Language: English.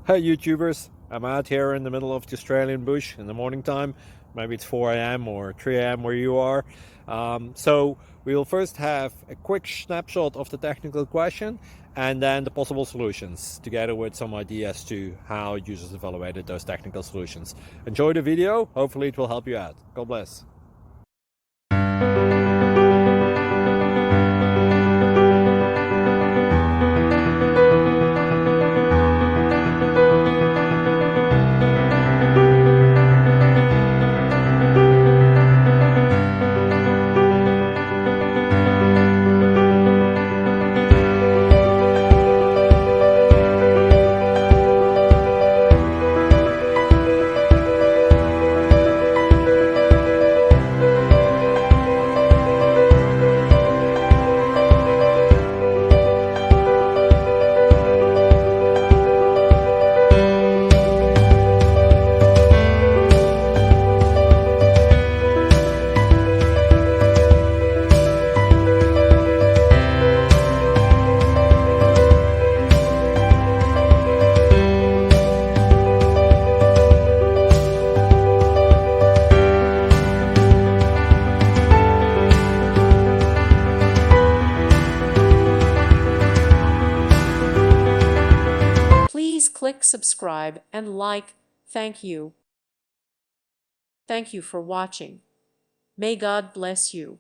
Hey YouTubers, I'm out here in the middle of the Australian bush in the morning time. Maybe it's 4 a.m. or 3 a.m. where you are. So we'll first have a quick snapshot of the technical question and then the possible solutions, together with some ideas to how users evaluated those technical solutions. Enjoy the video, hopefully it will help you out. God bless. Please click subscribe and like. Thank you. Thank you for watching. May God bless you.